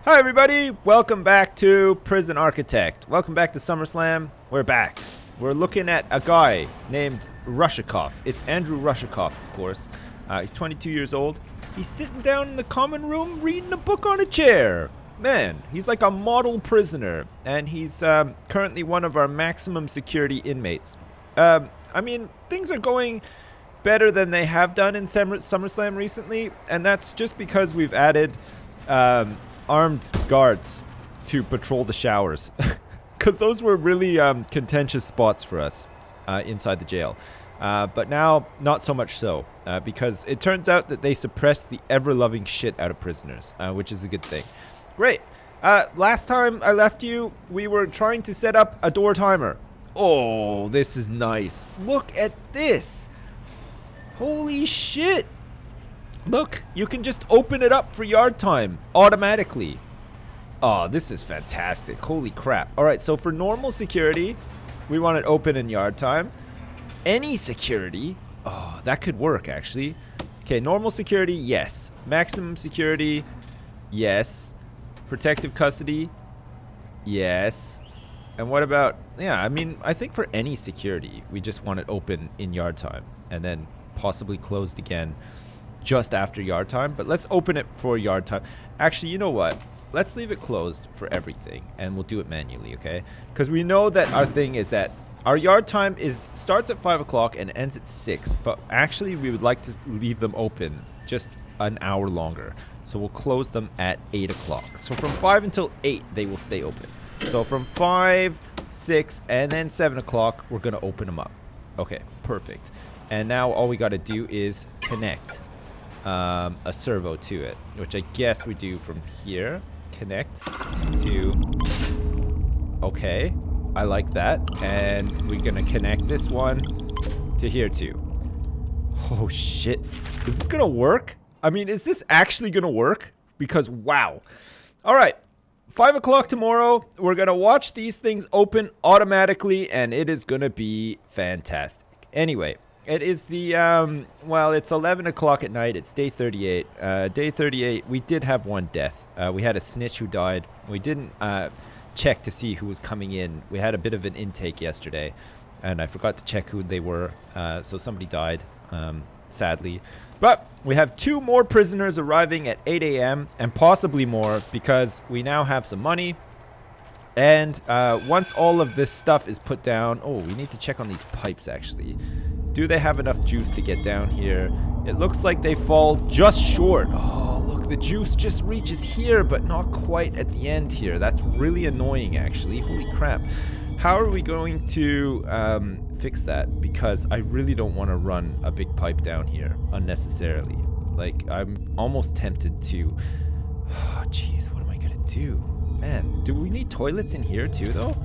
Hi everybody, welcome back to Prison Architect. Welcome back to SummerSlam. We're back. We're looking at a guy named Rushikoff. It's Andrew Rushikoff, of course. He's 22 years old. He's sitting down in the common room reading a book on a chair. Man, he's like a model prisoner, and he's currently one of our maximum security inmates. I mean, things are going better than they have done in SummerSlam recently, and that's just because we've added armed guards to patrol the showers, because those were really contentious spots for us inside the jail. But now, not so much so, because it turns out that they suppress the ever-loving shit out of prisoners, which is a good thing. Great. Last time I left you, we were trying to set up a door timer. Oh, this is nice. Look at this. Holy shit. Look, you can just open it up for yard time automatically. Oh, this is fantastic. Holy crap. All right, so for normal security, we want it open in yard time. Any security, oh, that could work actually. Okay, normal security, yes. Maximum security, yes. Protective custody, yes. And what about, yeah, I mean, I think for any security, we just want it open in yard time and then possibly closed again just after yard time. But let's open it for yard time. Actually, you know what? Let's leave it closed for everything and we'll do it manually, okay? Because we know that our thing is that our yard time starts at 5 o'clock and ends at 6. But actually, we would like to leave them open just an hour longer. So we'll close them at 8 o'clock. So from 5 until 8, they will stay open. So from 5, 6, and then 7 o'clock, we're going to open them up. Okay, perfect. And now all we got to do is connect a servo to it, which I guess we do from here. Connect to... Okay, I like that. And we're going to connect this one to here too. Oh, shit. Is this going to work? I mean, is this actually going to work? Because, wow. All right. 5 o'clock tomorrow, we're going to watch these things open automatically, and it is going to be fantastic. Anyway, it is the, well, it's 11 o'clock at night. It's day 38. Day 38, we did have one death. We had a snitch who died. We didn't check to see who was coming in. We had a bit of an intake yesterday, and I forgot to check who they were, so somebody died, sadly. But we have 2 more prisoners arriving at 8 a.m. and possibly more because we now have some money. And once all of this stuff is put down... Oh, we need to check on these pipes, actually. Do they have enough juice to get down here? It looks like they fall just short. Oh, look, the juice just reaches here, but not quite at the end here. That's really annoying, actually. Holy crap. How are we going to fix that? Because I really don't want to run a big pipe down here unnecessarily. Like, I'm almost tempted to... Oh, jeez, what am I going to do? Man, do we need toilets in here too, though?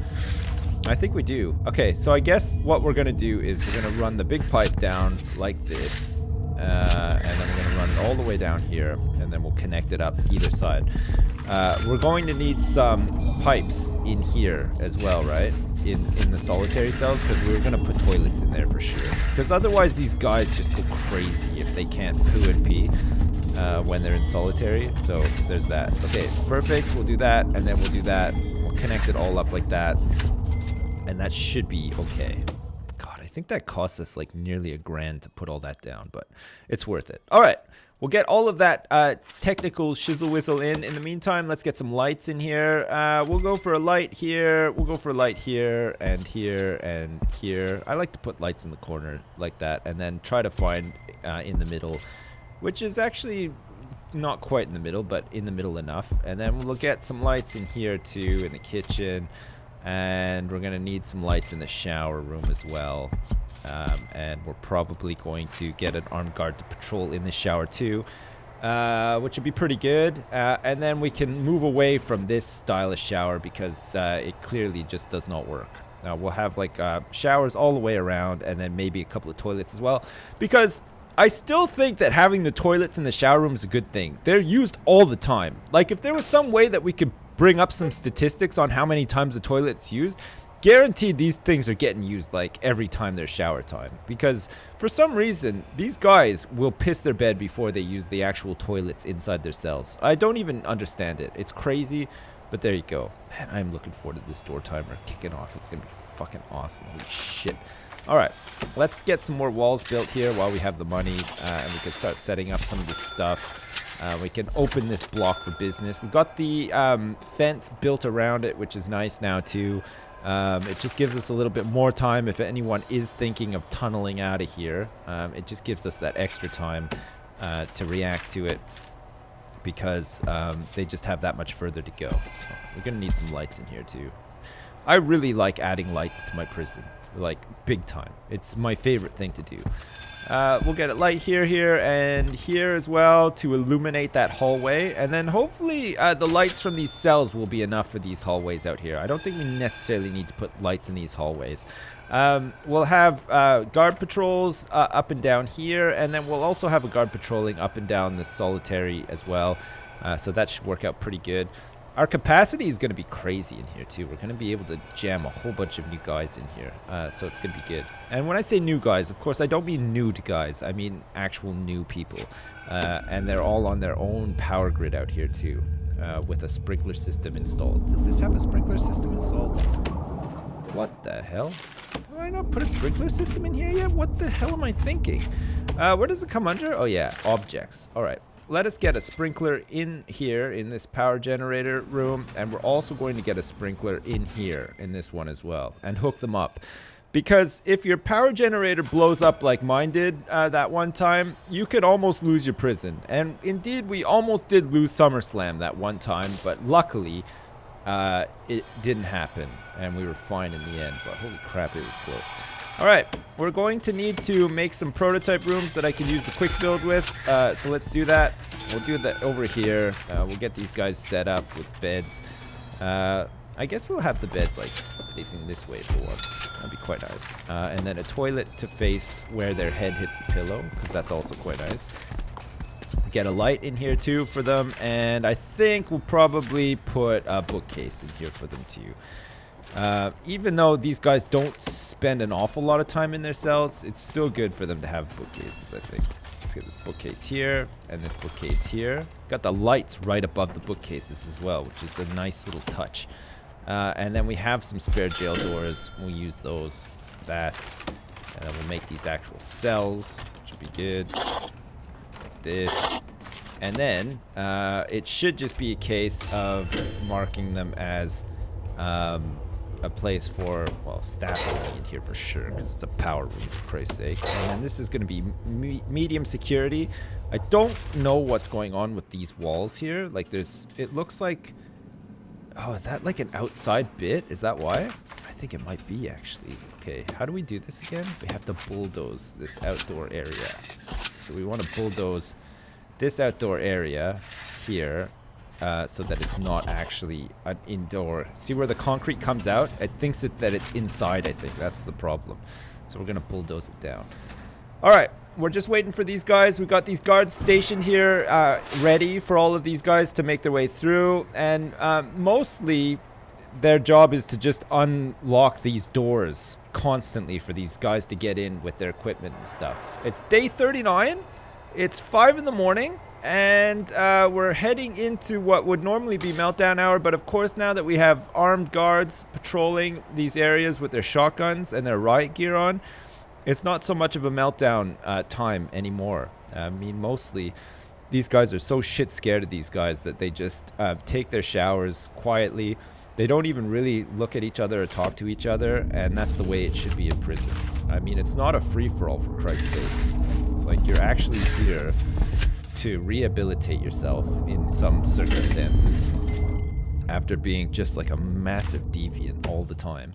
I think we do. Okay, so I guess what we're going to do is we're going to run the big pipe down like this. And then we're going to run it all the way down here. And then we'll connect it up either side. We're going to need some pipes in here as well, right? In the solitary cells, because we're going to put toilets in there for sure. Because otherwise these guys just go crazy if they can't poo and pee when they're in solitary. So there's that. Okay, perfect. We'll do that, and then we'll do that. We'll connect it all up like that. And that should be okay. God, I think that cost us like nearly $1,000 to put all that down, but it's worth it. All right. We'll get all of that technical shizzle whistle in. In the meantime, let's get some lights in here. We'll go for a light here. We'll go for a light here and here and here. I like to put lights in the corner like that and then try to find in the middle, which is actually not quite in the middle, but in the middle enough. And then we'll get some lights in here too, in the kitchen. And we're going to need some lights in the shower room as well. And we're probably going to get an armed guard to patrol in the shower too, which would be pretty good. And then we can move away from this style of shower because it clearly just does not work. We'll have like showers all the way around and then maybe a couple of toilets as well. Because I still think that having the toilets in the shower room is a good thing. They're used all the time. Like if there was some way that we could bring up some statistics on how many times the toilet's used, guaranteed these things are getting used like every time there's shower time, because for some reason these guys will piss their bed before they use the actual toilets inside their cells. I don't even understand it. It's crazy, but there you go. Man, I'm looking forward to this door timer kicking off. It's gonna be fucking awesome. Holy shit. All right, let's get some more walls built here while we have the money, and we can start setting up some of this stuff. We can open this block for business. We've got the fence built around it, which is nice now too. It just gives us a little bit more time if anyone is thinking of tunneling out of here. It just gives us that extra time to react to it, because they just have that much further to go. We're gonna need some lights in here too. I really like adding lights to my prison, like big time. It's my favorite thing to do. We'll get a light here, and here as well to illuminate that hallway. And then hopefully the lights from these cells will be enough for these hallways out here. I don't think we necessarily need to put lights in these hallways. We'll have guard patrols up and down here, and then we'll also have a guard patrolling up and down the solitary as well. So that should work out pretty good. Our capacity is going to be crazy in here too. We're going to be able to jam a whole bunch of new guys in here. So it's going to be good. And when I say new guys, of course, I don't mean nude guys. I mean actual new people. And they're all on their own power grid out here too, with a sprinkler system installed. Does this have a sprinkler system installed? What the hell? Did I not put a sprinkler system in here yet? What the hell am I thinking? Where does it come under? Oh yeah, objects. All right. Let us get a sprinkler in here in this power generator room, and we're also going to get a sprinkler in here in this one as well, and hook them up. Because if your power generator blows up like mine did that one time, you could almost lose your prison. And indeed, we almost did lose SummerSlam that one time, but luckily it didn't happen, and we were fine in the end. But holy crap, it was close. All right, we're going to need to make some prototype rooms that I can use the quick build with. So let's do that. We'll do that over here. We'll get these guys set up with beds. I guess we'll have the beds like facing this way for once. That'd be quite nice. And then a toilet to face where their head hits the pillow, because that's also quite nice. Get a light in here too for them, and I think we'll probably put a bookcase in here for them too. Even though these guys don't spend an awful lot of time in their cells, it's still good for them to have bookcases, I think. Let's get this bookcase here and this bookcase here. Got the lights right above the bookcases as well, which is a nice little touch. And then we have some spare jail doors. We'll use those, that, and then we'll make these actual cells, which will be good. Like this. And then it should just be a case of marking them as a place for, well, staff will be in here for sure, because it's a power room, for Christ's sake. And then this is going to be medium security. I don't know what's going on with these walls here. Like there's, it looks like, oh, is that like an outside bit? Is that why? I think it might be actually. Okay, how do we do this again? We have to bulldoze this outdoor area. So we want to bulldoze this outdoor area here. So that it's not actually an indoor. See where the concrete comes out? It thinks that it's inside, I think. That's the problem. So we're going to bulldoze it down. All right. We're just waiting for these guys. We've got these guards stationed here ready for all of these guys to make their way through. And mostly their job is to just unlock these doors constantly for these guys to get in with their equipment and stuff. It's day 39. It's 5 in the morning. And we're heading into what would normally be meltdown hour, but of course now that we have armed guards patrolling these areas with their shotguns and their riot gear on, it's not so much of a meltdown time anymore. I mean, mostly these guys are so shit scared of these guys that they just take their showers quietly. They don't even really look at each other or talk to each other, and that's the way it should be in prison. I mean, it's not a free-for-all, for Christ's sake. It's like you're actually here to rehabilitate yourself in some circumstances after being just like a massive deviant all the time.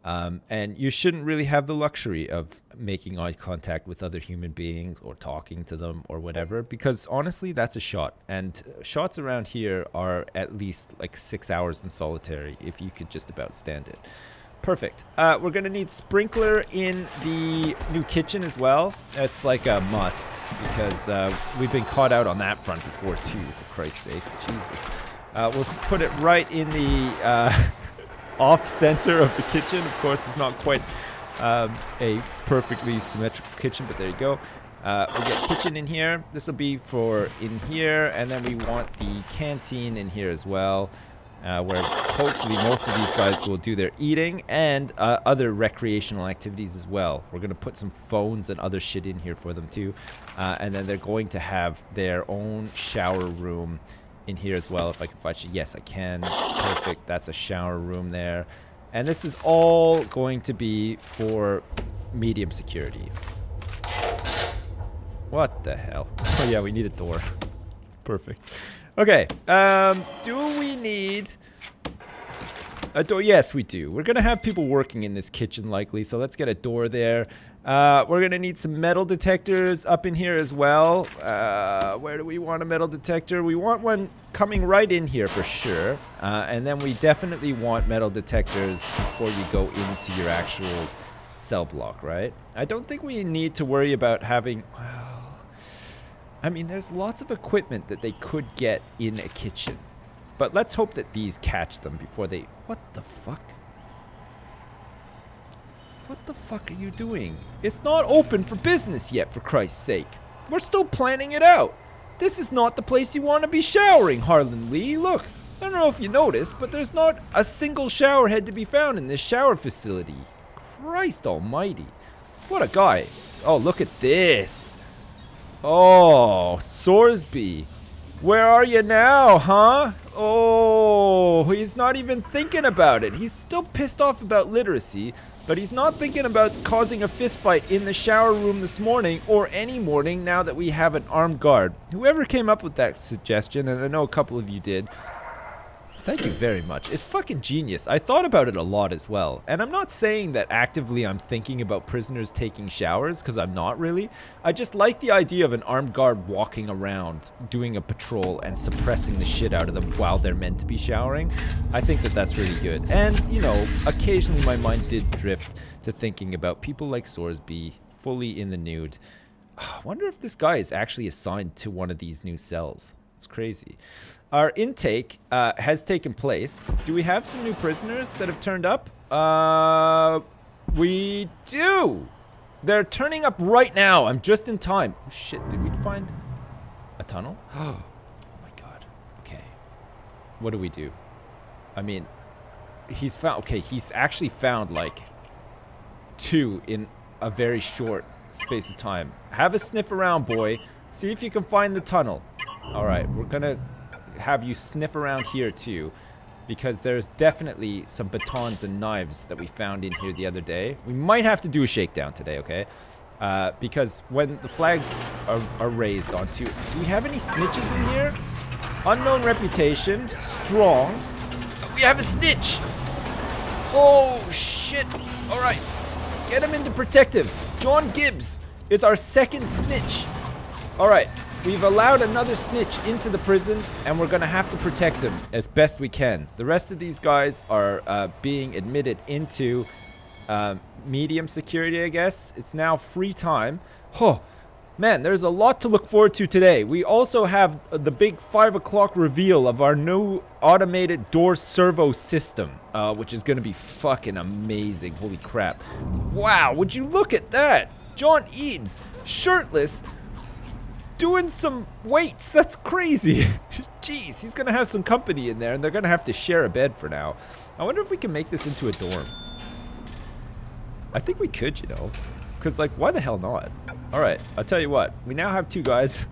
And you shouldn't really have the luxury of making eye contact with other human beings or talking to them or whatever, because honestly, that's a shot. And shots around here are at least like 6 hours in solitary if you could just about stand it. Perfect. We're going to need sprinkler in the new kitchen as well. It's like a must because we've been caught out on that front before too, for Christ's sake. Jesus. We'll put it right in the off center of the kitchen. Of course, it's not quite a perfectly symmetrical kitchen, but there you go. We get kitchen in here. This will be for in here, and then we want the canteen in here as well, where hopefully most of these guys will do their eating and other recreational activities as well. We're going to put some phones and other shit in here for them too, and then they're going to have their own shower room in here as well. If I can find you. Yes, I can. Perfect. That's a shower room there. And this is all going to be for medium security. What the hell? Oh yeah, we need a door. Perfect. Okay, do we need a door? Yes, we do. We're gonna have people working in this kitchen likely, so let's get a door there. We're gonna need some metal detectors up in here as well. Where do we want a metal detector? We want one coming right in here for sure. And then we definitely want metal detectors before you go into your actual cell block, right? I don't think we need to worry about having... Well, I mean, there's lots of equipment that they could get in a kitchen. But let's hope that these catch them before they... What the fuck? What the fuck are you doing? It's not open for business yet, for Christ's sake. We're still planning it out. This is not the place you want to be showering, Harlan Lee. Look, I don't know if you noticed, but there's not a single shower head to be found in this shower facility. Christ almighty. What a guy. Oh, look at this. Oh, Sorsby. Where are you now, huh? Oh, he's not even thinking about it. He's still pissed off about literacy, but he's not thinking about causing a fist fight in the shower room this morning or any morning now that we have an armed guard. Whoever came up with that suggestion, and I know a couple of you did, thank you very much. It's fucking genius. I thought about it a lot as well. And I'm not saying that actively I'm thinking about prisoners taking showers, because I'm not really. I just like the idea of an armed guard walking around, doing a patrol, and suppressing the shit out of them while they're meant to be showering. I think that that's really good. And, you know, occasionally my mind did drift to thinking about people like Sorsby, fully in the nude. I wonder if this guy is actually assigned to one of these new cells. It's crazy. Our intake has taken place. Do we have some new prisoners that have turned up? We do. They're turning up right now. I'm just in time. Oh, shit. Did we find a tunnel? Oh my god. Okay. What do we do? I mean, he's found... Okay, he's actually found, like, 2 in a very short space of time. Have a sniff around, boy. See if you can find the tunnel. Alright, we're gonna have you sniff around here too, because there's definitely some batons and knives that we found in here the other day. We might have to do a shakedown today, okay? Because when the flags are raised onto... Do we have any snitches in here? Unknown reputation, strong. We have a snitch! Oh, shit. Alright, get him into protective. John Gibbs is our second snitch. Alright. We've allowed another snitch into the prison, and we're going to have to protect him as best we can. The rest of these guys are being admitted into medium security, I guess. It's now free time. Oh, man, there's a lot to look forward to today. We also have the big 5 o'clock reveal of our new automated door servo system, which is going to be fucking amazing. Holy crap. Wow, would you look at that? John Eads, shirtless, doing some weights. That's crazy. Jeez, he's gonna have some company in there, and they're gonna have to share a bed for now. I wonder if we can make this into a dorm. I think we could, you know, because, like, why the hell not? All right, I'll tell you what, we now have 2 guys.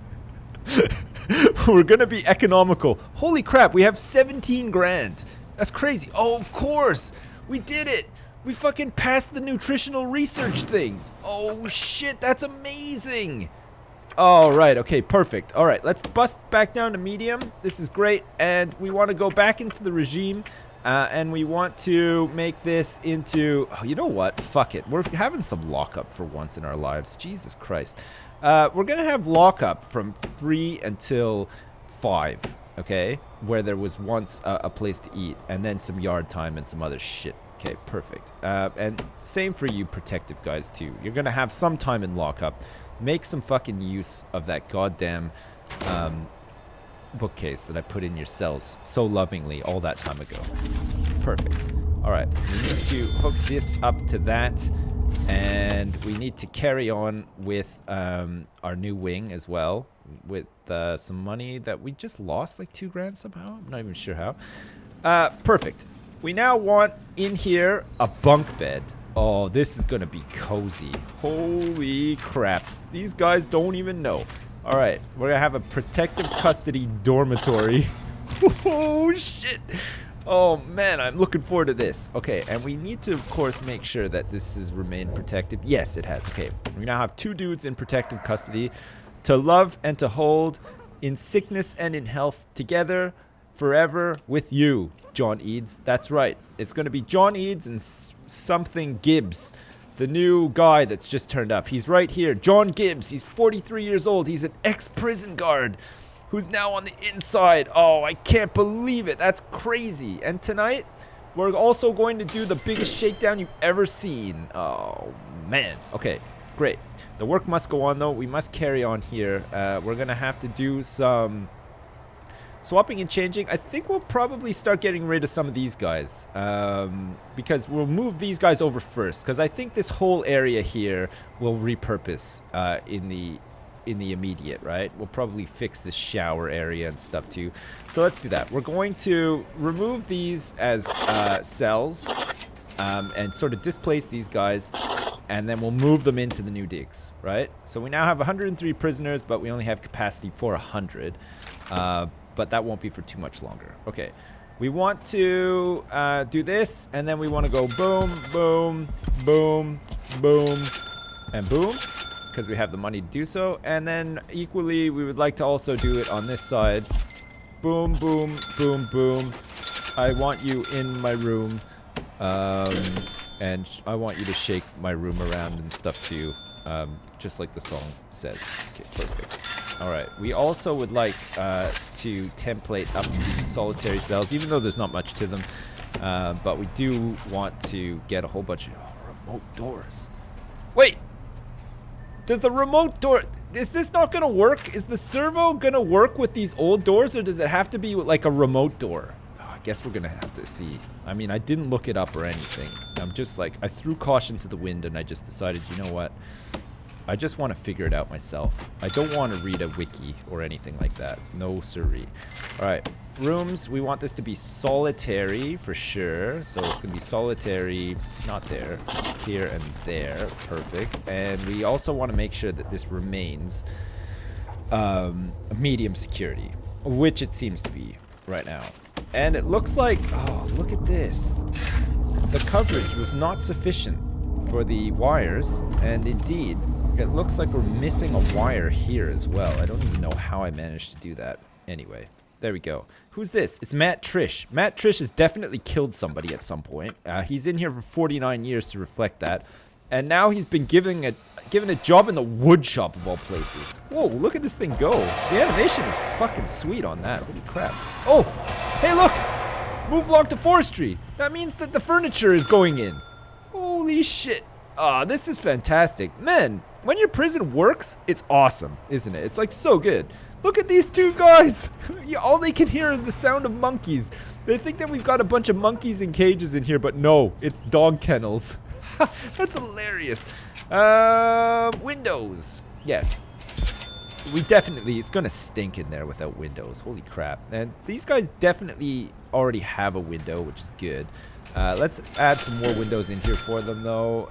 We're gonna be economical. Holy crap, we have 17 grand. That's crazy. Oh, of course, we did it. We fucking passed the nutritional research thing. Oh shit, that's amazing. All right, okay, perfect. All right, let's bust back down to medium. This is great, and we want to go back into the regime, and we want to make this into... Oh, you know what? Fuck it. We're having some lockup for once in our lives. Jesus Christ. We're going to have lockup from 3 until 5, okay? Where there was once a place to eat, and then some yard time and some other shit. Okay, perfect. And same for you protective guys, too. You're going to have some time in lockup. Make some fucking use of that goddamn bookcase that I put in your cells so lovingly all that time ago. Perfect. Alright, we need to hook this up to that. And we need to carry on with our new wing as well. With some money that we just lost, like 2 grand somehow. I'm not even sure how. Perfect. We now want in here a bunk bed. Oh, this is going to be cozy. Holy crap. These guys don't even know. Alright, we're going to have a protective custody dormitory. Oh, shit. Oh, man, I'm looking forward to this. Okay, and we need to, of course, make sure that this has remained protective. Yes, it has. Okay, we now have 2 dudes in protective custody to love and to hold in sickness and in health together forever with you, John Eads. That's right. It's going to be John Eads and something Gibbs, the new guy that's just turned up. He's right here. John Gibbs. He's 43 years old. He's an ex-prison guard who's now on the inside. Oh, I can't believe it. That's crazy. And tonight, we're also going to do the biggest shakedown you've ever seen. Oh, man. Okay, great. The work must go on, though. We must carry on here. We're going to have to do some swapping and changing. I think we'll probably start getting rid of some of these guys. Because we'll move these guys over first. Because I think this whole area here will repurpose in the immediate, right? We'll probably fix this shower area and stuff too. So let's do that. We're going to remove these as cells and sort of displace these guys, and then we'll move them into the new digs, right? So we now have 103 prisoners, but we only have capacity for 100. But that won't be for too much longer. Okay. We want to do this, and then we want to go boom, boom, boom, boom, and boom. Because we have the money to do so. And then equally we would like to also do it on this side. Boom, boom, boom, boom. I want you in my room. And I want you to shake my room around and stuff too. Just like the song says. Okay, perfect. Alright, we also would like to template up these solitary cells, even though there's not much to them. But we do want to get a whole bunch of remote doors. Wait! Does the remote door... Is this not going to work? Is the servo going to work with these old doors, or does it have to be like a remote door? Oh, I guess we're going to have to see. I mean, I didn't look it up or anything. I'm just like... I threw caution to the wind, and I just decided, you know what? I just want to figure it out myself. I don't want to read a wiki or anything like that. No siree. Alright. Rooms, we want this to be solitary for sure. So it's going to be solitary, not there, here and there. Perfect. And we also want to make sure that this remains medium security, which it seems to be right now. And it looks like, oh, look at this. The coverage was not sufficient for the wires, and indeed, it looks like we're missing a wire here as well. I don't even know how I managed to do that. Anyway. There we go. Who's this? It's Matt Trish. Matt Trish has definitely killed somebody at some point. He's in here for 49 years to reflect that. And now he's been given a job in the wood shop of all places. Whoa, look at this thing go. The animation is fucking sweet on that. Holy crap. Oh, hey look! Move log to forestry. That means that the furniture is going in. Holy shit. Ah, this is fantastic. Man, when your prison works, it's awesome, isn't it? It's like so good. Look at these 2 guys. All they can hear is the sound of monkeys. They think that we've got a bunch of monkeys in cages in here, but no, it's dog kennels. That's hilarious. Windows. Yes. We definitely, it's going to stink in there without windows. Holy crap. And these guys definitely already have a window, which is good. Let's add some more windows in here for them, though.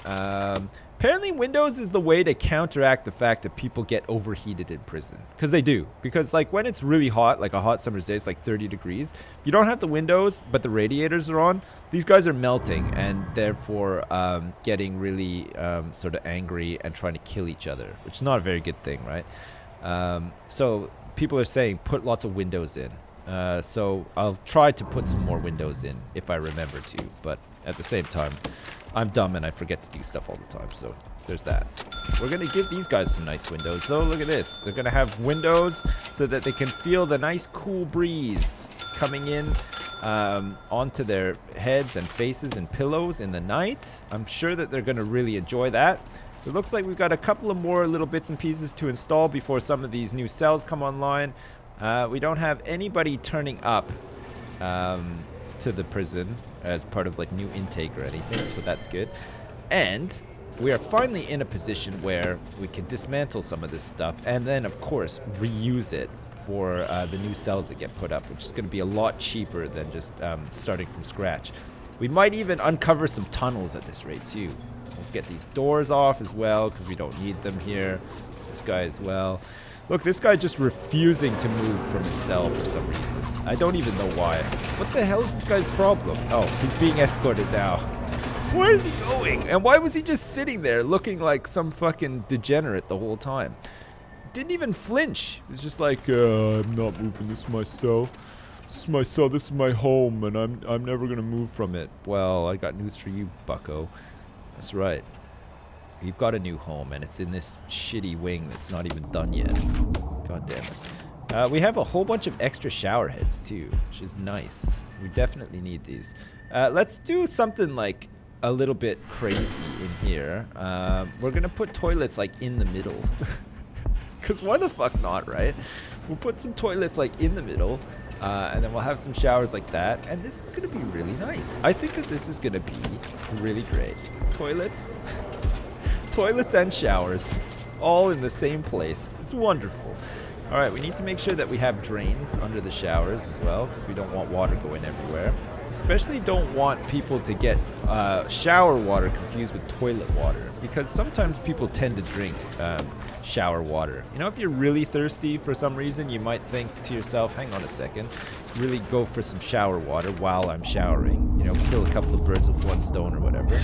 Apparently windows is the way to counteract the fact that people get overheated in prison. Because they do. Because like when it's really hot, like a hot summer's day, it's like 30 degrees. You don't have the windows, but the radiators are on. These guys are melting and therefore getting really sort of angry and trying to kill each other. Which is not a very good thing, right? So people are saying put lots of windows in. So I'll try to put some more windows in if I remember to. But at the same time, I'm dumb and I forget to do stuff all the time, so there's that. We're going to give these guys some nice windows, though. Look at this. They're going to have windows so that they can feel the nice cool breeze coming in onto their heads and faces and pillows in the night. I'm sure that they're going to really enjoy that. It looks like we've got a couple of more little bits and pieces to install before some of these new cells come online. We don't have anybody turning up to the prison as part of like new intake or anything, so that's good. And we are finally in a position where we can dismantle some of this stuff and then, of course, reuse it for the new cells that get put up, which is going to be a lot cheaper than just starting from scratch. We might even uncover some tunnels at this rate, too. We'll get these doors off as well, because we don't need them here. This guy as well. Look, this guy just refusing to move from his cell for some reason. I don't even know why. What the hell is this guy's problem? Oh, he's being escorted now. Where is he going? And why was he just sitting there looking like some fucking degenerate the whole time? Didn't even flinch. He was just like, I'm not moving. This is my cell. This is my cell. This is my home, and I'm never gonna move from it. Well, I got news for you, bucko. That's right. You've got a new home, and it's in this shitty wing that's not even done yet. God damn it. We have a whole bunch of extra shower heads, too, which is nice. We definitely need these. Let's do something like a little bit crazy in here. We're gonna put toilets like in the middle. Because why the fuck not, right? We'll put some toilets like in the middle. And then we'll have some showers like that. And this is gonna be really nice. I think that this is gonna be really great. Toilets. Toilets and showers. All in the same place. It's wonderful. Alright, we need to make sure that we have drains under the showers as well, because we don't want water going everywhere. Especially don't want people to get shower water confused with toilet water, because sometimes people tend to drink shower water. You know, if you're really thirsty for some reason, you might think to yourself, hang on a second, really go for some shower water while I'm showering. You know, kill a couple of birds with one stone or whatever.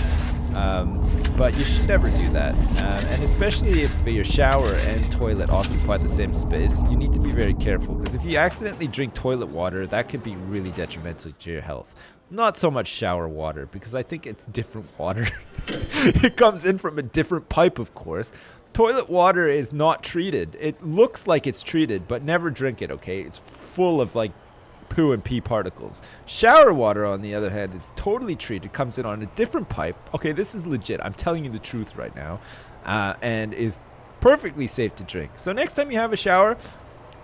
But you should never do that. And especially if your shower and toilet occupy the same space, you need to be very careful, because if you accidentally drink toilet water, that could be really detrimental to your health. Not so much shower water, because I think it's different water. It comes in from a different pipe, of course. Toilet water is not treated. It looks like it's treated, but never drink it, okay? It's full of like poo and pee particles. Shower water, on the other hand, is totally treated. It comes in on a different pipe. Okay, this is legit. I'm telling you the truth right now. And is perfectly safe to drink. So next time you have a shower,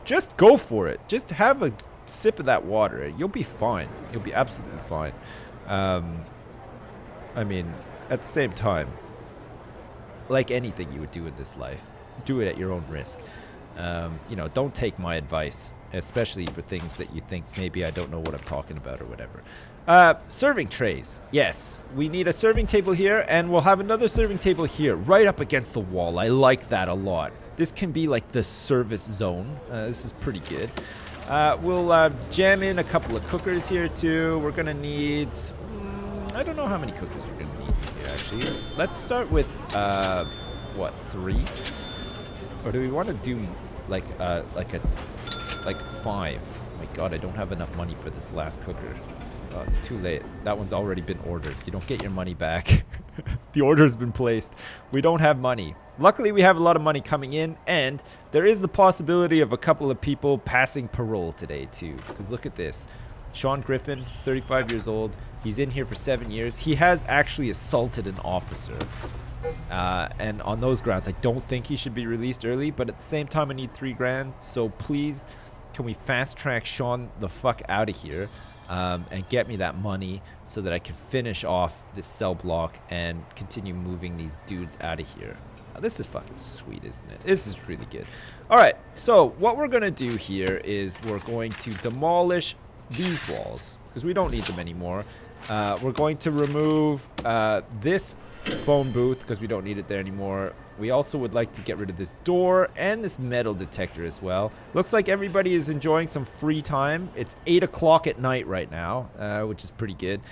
just go for it. Just have a sip of that water. You'll be fine. You'll be absolutely fine. I mean, at the same time, like anything you would do in this life, do it at your own risk. You know, don't take my advice, especially for things that you think maybe I don't know what I'm talking about or whatever. Serving trays. Yes, we need a serving table here, and we'll have another serving table here, right up against the wall. I like that a lot. This can be like the service zone. This is pretty good. We'll jam in a couple of cookers here too. We're gonna need, I don't know how many cookers we're gonna need here actually. Let's start with what, 3? Or do we want to do like 5? My God, I don't have enough money for this last cooker. Oh, it's too late. That one's already been ordered. You don't get your money back. The order's been placed. We don't have money. Luckily, we have a lot of money coming in, and there is the possibility of a couple of people passing parole today, too. Because look at this. Sean Griffin, he's 35 years old. He's in here for 7 years. He has actually assaulted an officer. And on those grounds, I don't think he should be released early, but at the same time, I need $3,000. So please, can we fast track Sean the fuck out of here? And get me that money so that I can finish off this cell block and continue moving these dudes out of here. Now, this is fucking sweet, isn't it? This is really good. Alright, so what we're going to do here is we're going to demolish these walls, because we don't need them anymore. We're going to remove this phone booth, because we don't need it there anymore. We also would like to get rid of this door and this metal detector as well. Looks like everybody is enjoying some free time. It's 8 o'clock at night right now, which is pretty good.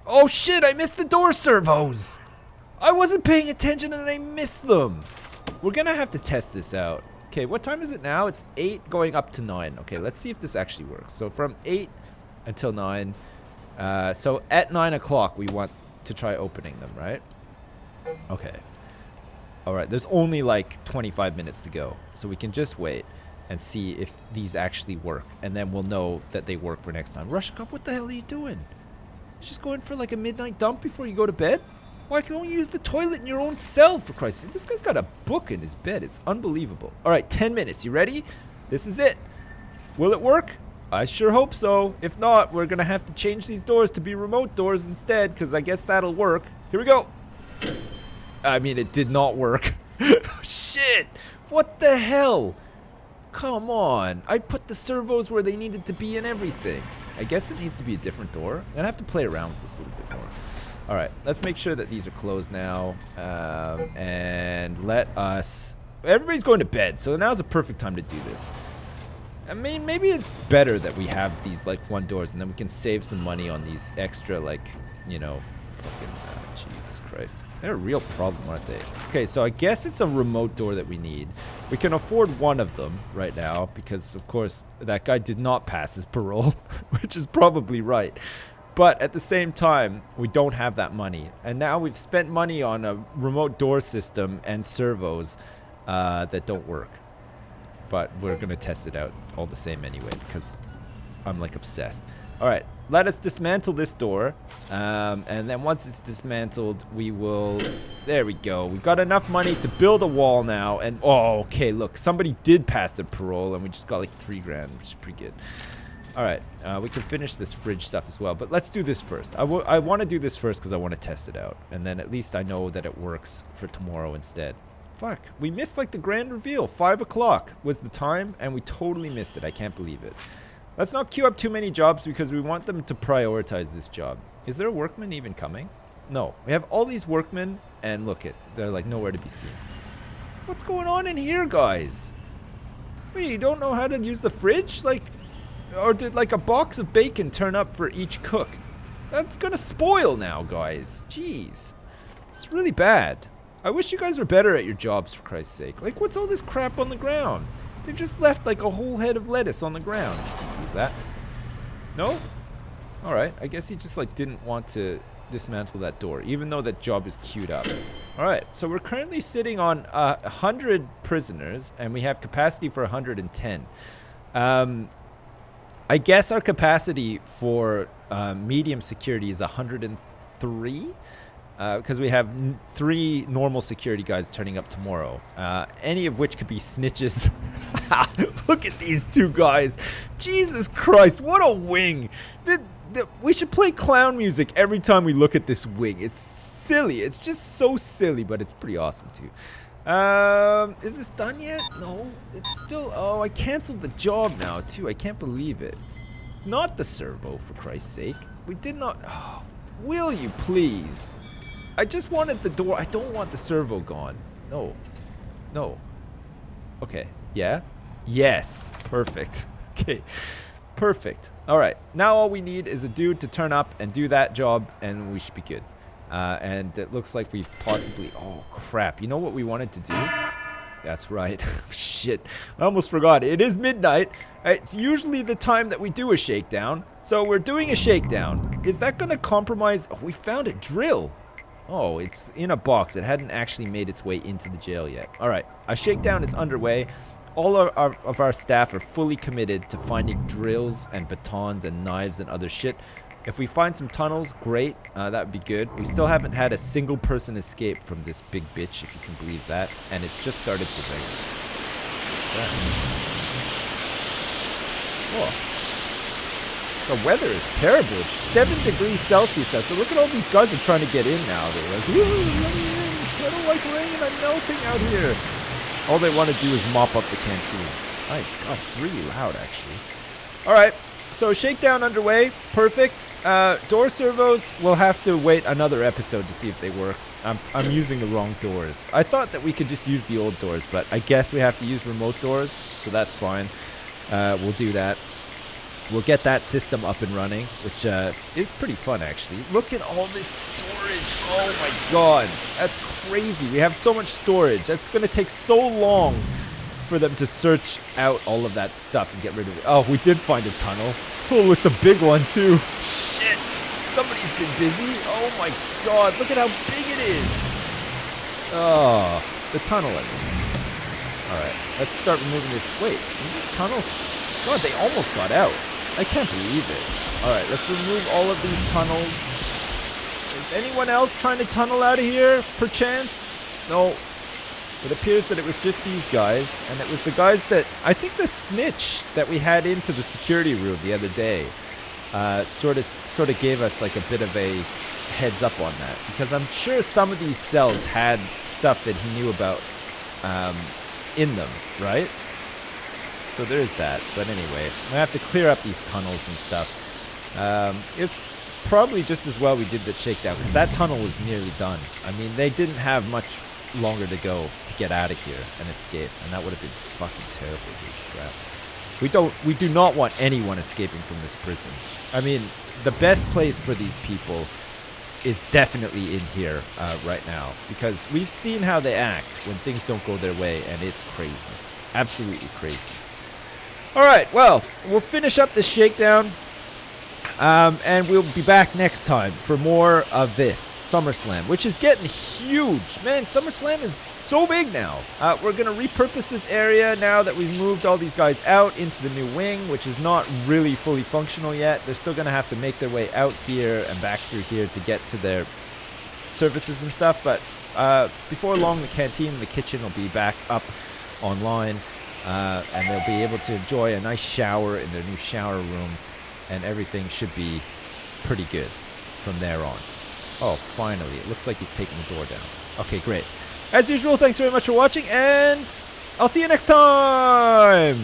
Oh shit, I missed the door servos! I wasn't paying attention and I missed them! We're gonna have to test this out. Okay, what time is it now? It's 8 going up to 9. Okay, let's see if this actually works. So from 8 until 9. So at 9 o'clock we want to try opening them, right? Okay. Alright, there's only like 25 minutes to go. So we can just wait and see if these actually work. And then we'll know that they work for next time. Rushikov, what the hell are you doing? Just going for like a midnight dump before you go to bed? Why can't you use the toilet in your own cell, for Christ's sake? This guy's got a book in his bed. It's unbelievable. Alright, 10 minutes. You ready? This is it. Will it work? I sure hope so. If not, we're gonna have to change these doors to be remote doors instead, because I guess that'll work. Here we go. I mean, it did not work. Shit! What the hell? Come on. I put the servos where they needed to be and everything. I guess it needs to be a different door. I'm gonna have to play around with this a little bit more. Alright, let's make sure that these are closed now. And let us... Everybody's going to bed, so now's a perfect time to do this. I mean, maybe it's better that we have these, like, one doors, and then we can save some money on these extra, like, you know, fucking, Jesus Christ. They're a real problem, aren't they? Okay, so I guess it's a remote door that we need. We can afford one of them right now, because, of course, that guy did not pass his parole, which is probably right. But at the same time, we don't have that money. And now we've spent money on a remote door system and servos that don't work. But we're going to test it out all the same anyway, because I'm like obsessed. All right, let us dismantle this door. And then once it's dismantled, we will... There we go. We've got enough money to build a wall now. And, oh, okay, look. Somebody did pass the parole, and we just got like $3 grand, which is pretty good. All right, we can finish this fridge stuff as well. But let's do this first. I want to do this first because I want to test it out. And then at least I know that it works for tomorrow instead. Fuck, we missed like the grand reveal. 5 o'clock was the time, and we totally missed it. I can't believe it. Let's not queue up too many jobs because we want them to prioritize this job. Is there a workman even coming? No. We have all these workmen, and look it. They're like nowhere to be seen. What's going on in here, guys? Wait, you don't know how to use the fridge? Like, or did like a box of bacon turn up for each cook? That's gonna spoil now, guys. Jeez. It's really bad. I wish you guys were better at your jobs, for Christ's sake. Like, what's all this crap on the ground? They've just left, like, a whole head of lettuce on the ground. Look at that. No? Alright, I guess he just, like, didn't want to dismantle that door, even though that job is queued up. Alright, so we're currently sitting on 100 prisoners, and we have capacity for 110. I guess our capacity for medium security is 103? Because we have 3 normal security guys turning up tomorrow. Any of which could be snitches. Look at these 2 guys. Jesus Christ, what a wing. We should play clown music every time we look at this wing. It's silly. It's just so silly, but it's pretty awesome too. Is this done yet? No, it's still... Oh, I canceled the job now too. I can't believe it. Not the servo, for Christ's sake. We did not... Oh, will you please? I just wanted the door. I don't want the servo gone. No. No. Okay. Yeah? Yes. Perfect. Okay. Perfect. Alright. Now all we need is a dude to turn up and do that job, and we should be good. And it looks like we've possibly... Oh, crap. You know what we wanted to do? That's right. Shit. I almost forgot. It is midnight. It's usually the time that we do a shakedown. So we're doing a shakedown. Is that going to compromise... Oh, we found a drill. Oh, it's in a box. It hadn't actually made its way into the jail yet. All right, a shakedown is underway. All of our staff are fully committed to finding drills and batons and knives and other shit. If we find some tunnels, great. That would be good. We still haven't had a single person escape from this big bitch, if you can believe that. And it's just started to rain. Oh. The weather is terrible. It's 7 degrees Celsius out there. Look at all these guys are trying to get in now. They're like, ooh, let me in. I don't like rain. I'm melting out here. All they want to do is mop up the canteen. Nice. God, it's really loud, actually. All right. So, shakedown underway. Perfect. Door servos, we'll have to wait another episode to see if they work. I'm using the wrong doors. I thought that we could just use the old doors, but I guess we have to use remote doors, so that's fine. We'll do that. We'll get that system up and running, which is pretty fun, actually. Look at all this storage. Oh, my God. That's crazy. We have so much storage. That's going to take so long for them to search out all of that stuff and get rid of it. Oh, we did find a tunnel. Oh, it's a big one, too. Shit. Somebody's been busy. Oh, my God. Look at how big it is. Oh, the tunnel. All right. Let's start removing this. Wait, is this tunnel? God, they almost got out. I can't believe it. Alright, let's remove all of these tunnels. Is anyone else trying to tunnel out of here, perchance? No. It appears that it was just these guys, and it was the guys that, I think the snitch that we had into the security room the other day sort of gave us like a bit of a heads up on that, because I'm sure some of these cells had stuff that he knew about in them, right? So there is that. But anyway, I have to clear up these tunnels and stuff. It's probably just as well we did the shakedown, because that tunnel was nearly done. I mean, they didn't have much longer to go to get out of here and escape, and that would have been fucking terrible, dude. Crap. We do not want anyone escaping from this prison. I mean, the best place for these people is definitely in here right now, because we've seen how they act when things don't go their way, and it's crazy. Absolutely crazy. Alright, well, we'll finish up this shakedown, and we'll be back next time for more of this SummerSlam, which is getting huge. Man, SummerSlam is so big now. We're going to repurpose this area now that we've moved all these guys out into the new wing, which is not really fully functional yet. They're still going to have to make their way out here and back through here to get to their services and stuff, but before long, the canteen and the kitchen will be back up online, and they'll be able to enjoy a nice shower in their new shower room, and everything should be pretty good from there on. Oh, finally. It looks like he's taking the door down. Okay, great. As usual, thanks very much for watching, and I'll see you next time!